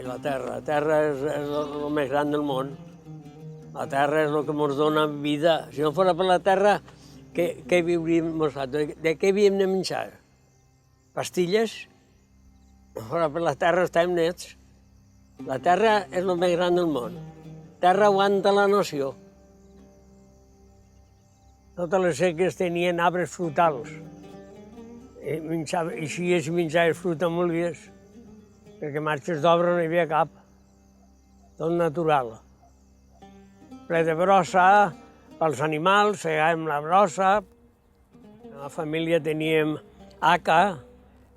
La terra és el més gran del món. La terra és el que ens dona vida. Si no fos per la terra, què viuríem nosaltres? De què havíem de menjar? Pastilles? Si no fos per la terra estem nets. La terra és el més gran del món. La terra aguanta la nació. Totes les seques tenien arbres frutals. I així es menjaves fruita amb olives, perquè marxes d'obra no hi havia cap. Tot natural. Ple de brossa pels animals, segàvem la brossa. A la família teníem haca,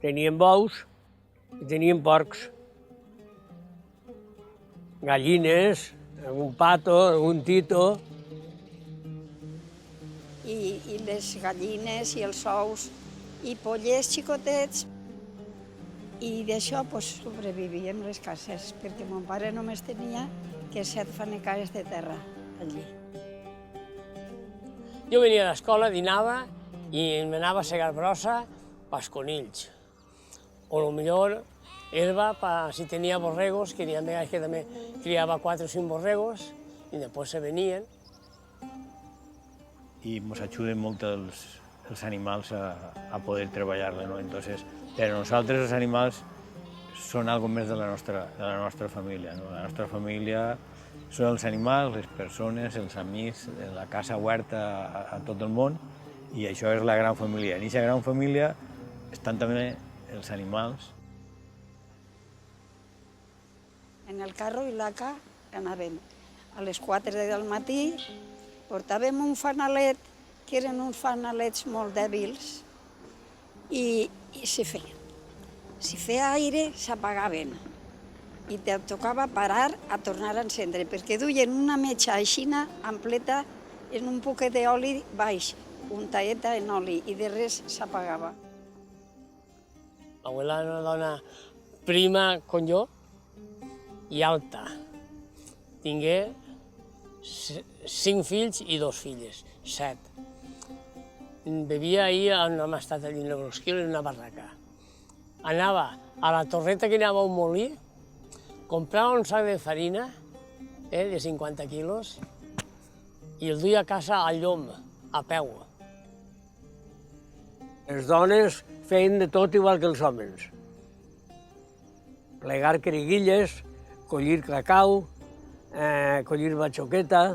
teníem bous i teníem porcs. Gallines, algun pato, algun tito. I les gallines i els ous i pollets xicotets. I d'això sobrevivíem les cases, perquè mon pare només tenia que 7 fanecades de terra allí. Jo venia a l'escola, dinava i m'anava a segar brossa pels conills. O potser herba, si tenia borregos, que hi ha vegades que també criava 4 o 5 borregos, i després se venien. I ens ajuden molt els animals a poder treballar-la, no? Entonces, per a nosaltres els animals són algo més de la nostra família, no? La nostra família són els animals, les persones, els amics, la casa oberta a tot el món, i això és la gran família. En aquesta gran família estan també els animals. En el carro i l'haca anàvem a les 4 del matí, portàvem un fanalet, que eren uns fanalets molt dèbils, i se feia. Si feia aire, s'apagaven. I te tocava parar a tornar a encendre, perquè duien una metxa aixina, ampleta, en un poquet d'oli baix, un taeta en oli, i de res s'apagava. L'abuela era una dona prima com jo i alta. Tingué 5 fills i 2 filles, 7. Vivia ahir on hem estat allà en l'Ebrosquil, en una barraca. Anava a la torreta que anava a un molí, comprava un sac de farina de 50 quilos i el duia a casa al llom, a peu. Les dones feien de tot igual que els homes. Plegar criguilles, collir cacau, collir batxoqueta,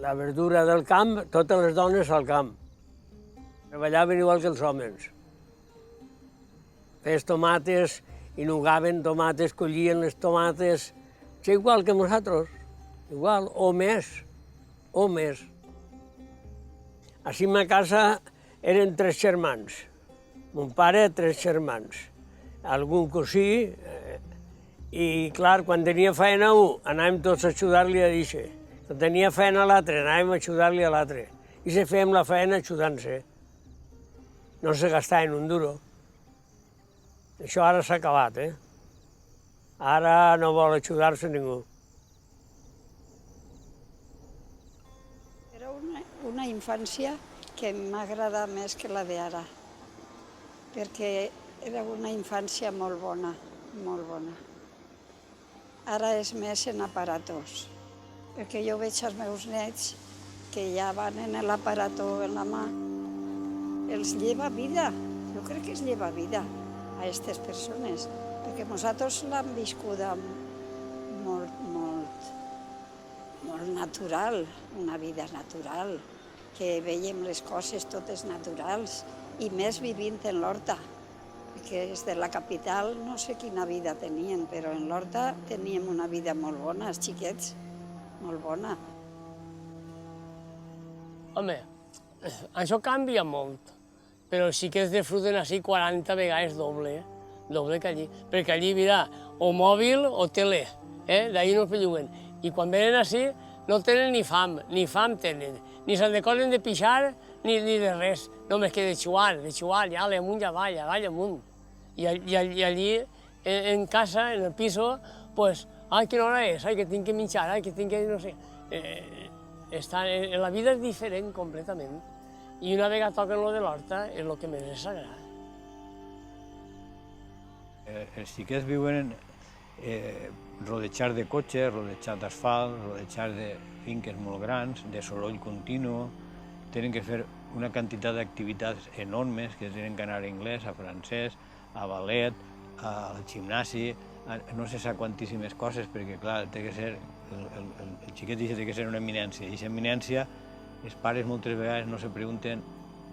la verdura del camp, totes les dones al camp. Treballaven igual que els homes. Fes tomates, inugaven tomates, collien les tomates, igual que nosaltres, igual, o més, o més. Així a ma casa eren 3 germans. Mon pare, 3 germans. Algun cosí, i clar, quan tenia feina un, anàvem tots a ajudar-li a deixar. Quan tenia feina l'altre, anàvem a ajudar-li a l'altre. I se fèiem la feina ajudant-se. No se gastaven un duro. Això ara s'ha acabat, Ara no vol ajudar-se ningú. Era una infància que m'agrada més que la d'ara, perquè era una infància molt bona, molt bona. Ara és més en aparatos, perquè jo veig els meus nets que ja van en l'aparato en la mà. Els lleva vida, jo crec que els lleva vida a aquestes persones, perquè nosaltres l'hem viscuda molt natural, una vida natural, que veiem les coses totes naturals, i més vivint en l'horta, perquè des de la capital no sé quina vida tenien, però en l'horta teníem una vida molt bona, els xiquets, molt bona. Home, això canvia molt, però sí que es disfruten així 40 vegades doble doble que allí. Perquè allí, mira, o mòbil o tele, d'ahir no es belluguen. I quan venen així no tenen ni fam tenen, ni se'n recorden de pixar ni de res, només que de xuar, ja amunt, ja amunt. I allí, en casa, en el piso, pues, ai, quina hora és, ai, que tinc que menjar, ai, que tinc que, no sé. La vida és diferent completament. I una vegada toquen lo de l'horta és el que més és sagrat. Els xiquets viuen rodejats de cotxes, rodejats d'asfalt, rodejats de finques molt grans, de soroll continu, tenen que fer una quantitat d'activitats enormes, que tenen que anar a anglès, a francès, a ballet, al gimnasi, no sé sap quantíssimes coses, perquè clar, té que ser, el xiquet té que ser una eminència, i aquesta eminència, els pares moltes vegades no se pregunten,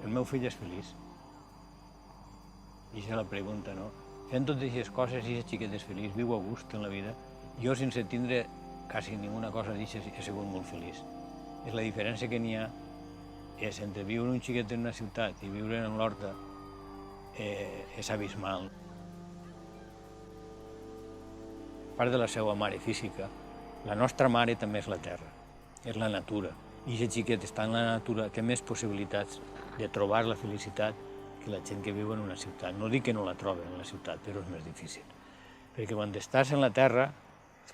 el meu fill és feliç? I aquesta és la pregunta, no? Fent totes aquestes coses, i aquest xiquet és feliç, viu a gust en la vida. Jo, sense tindre quasi ninguna cosa d'això, he sigut molt feliç. És la diferència que n'hi ha és entre viure un xiquet en una ciutat i viure en l'horta és abismal. A part de la seva mare física, la nostra mare també és la terra, és la natura. I aquest xiquet està en la natura, té més possibilitats de trobar la felicitat que la gent que viu en una ciutat. No dic que no la troben en la ciutat, però és més difícil. Perquè quan estàs en la terra,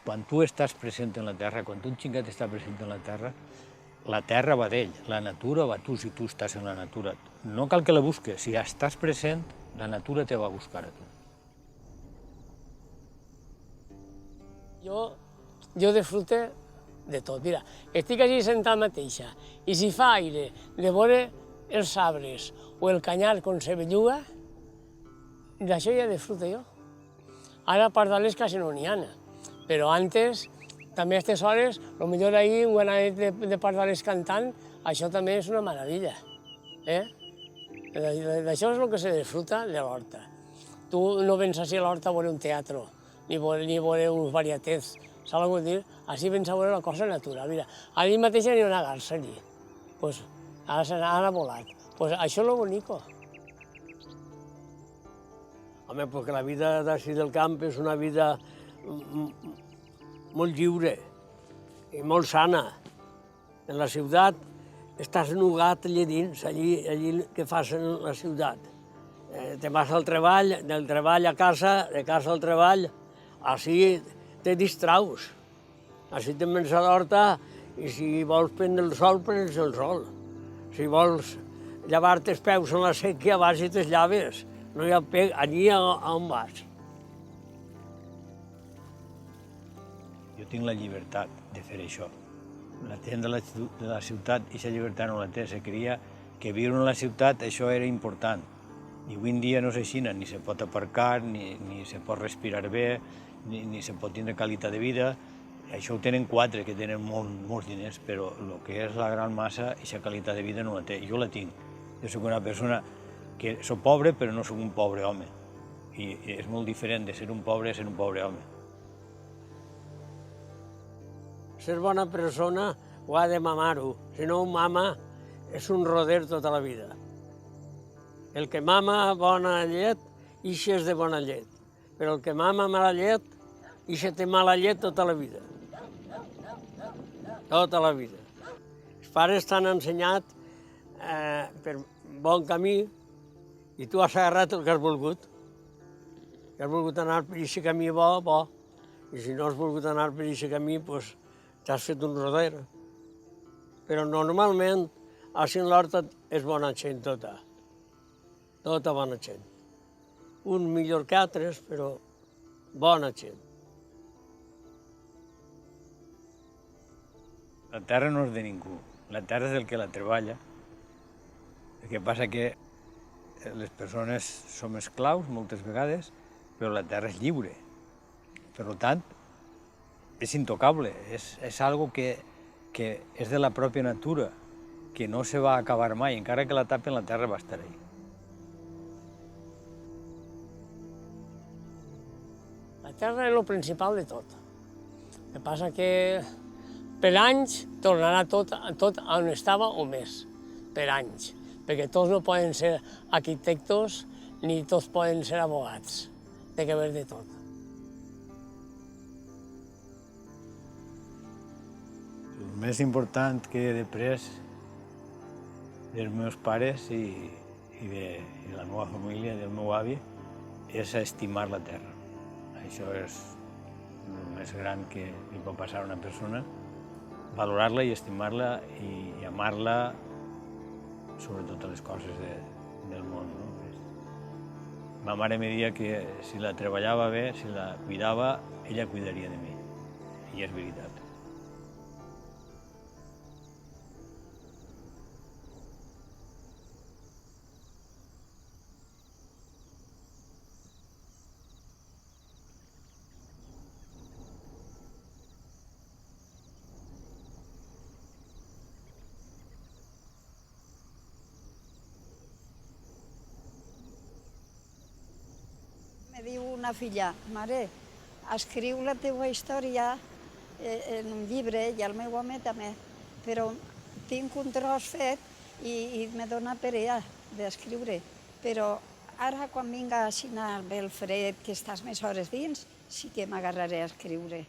quan tu estàs present en la terra, quan un xiquet està present en la terra va d'ell, la natura va tu si tu estàs en la natura. No cal que la busques, si estàs present, la natura te va a buscar a tu. Jo disfrute de tot. Mira, estic allí sentat mateixa i si fa aire de veure els arbres o el canyar com se belluga, d'això ja disfrute jo. Ara pardales quasi no n'hi ha, però antes, també a aquestes hores, potser ahir un granet de pardales cantant, això també és una meravella. D'això és el que se disfruta de l'horta. Tu no vens així a l'horta a veure un teatre, ni veure uns varietets, saps què vull dir? Així vens a veure la cosa natural. Mira, allí mateix n'hi ha una garça allí. Pues, ara ha volat. Pues això és lo bonico. Home, perquè la vida d'ací del camp és una vida molt lliure i molt sana. En la ciutat estàs nugat allà dins, allí que fas en la ciutat. Te vas al treball, del treball a casa, de casa al treball, així te distraus. Així te'n vens a l'horta i si vols prendre el sol, prens el sol. Si vols llevar-te els peus en la sèquia, vas i te'ls llaves. No hi ha allí on vas. Jo tinc la llibertat de fer això. La gent de la ciutat, aquesta llibertat no la té. Se creia que viure en la ciutat això era important. I avui en dia no és així, ni se pot aparcar, ni se pot respirar bé, ni se pot tindre qualitat de vida. Això ho tenen quatre, que tenen molts diners, però el que és la gran massa, aquesta qualitat de vida no la té. Jo la tinc. Jo soc una persona que soc pobre, però no soc un pobre home. I és molt diferent de ser un pobre a ser un pobre home. Ser bona persona ho ha de mamar-ho. Si no ho mama, és un roder tota la vida. El que mama bona llet, ixe és de bona llet. Però el que mama mala llet, ixe té mala llet tota la vida. Tota la vida. Els pares t'han ensenyat per bon camí i tu has agarrat el que has volgut. Si has volgut anar per aquest camí bo, bo. I si no has volgut anar per aquest camí, doncs t'has fet un roder. Però normalment, així en l'horta és bona gent tota. Tota bona gent. Un millor que altres, però bona gent. La terra no és de ningú. La terra és del que la treballa. El que passa que les persones som esclaus moltes vegades, però la terra és lliure. Per tant, és intocable, és algo que és de la pròpia natura, que no se va acabar mai, encara que la tapen, la terra va estar ahí. La terra és el principal de tot. El que passa que per anys tornarà tot on estava o més, per anys, perquè tots no poden ser arquitectos ni tots poden ser abogats. té que haver de tot. El més important que he après dels meus pares i de la meva família, del meu avi, és a estimar la terra. Això és el més gran que li pot passar a una persona, valorar-la i estimar-la i amar-la sobre totes les coses del món. No? Ma mare me deia que si la treballava bé, si la cuidava, ella cuidaria de mi. I és veritat. Me diu una filla, mare, escriu la teua història en un llibre i el meu home també, però tinc un tros fet i me dona perea d'escriure. Però ara, quan vinga així bé el fred, que estàs més hores dins, sí que m'agarraré a escriure.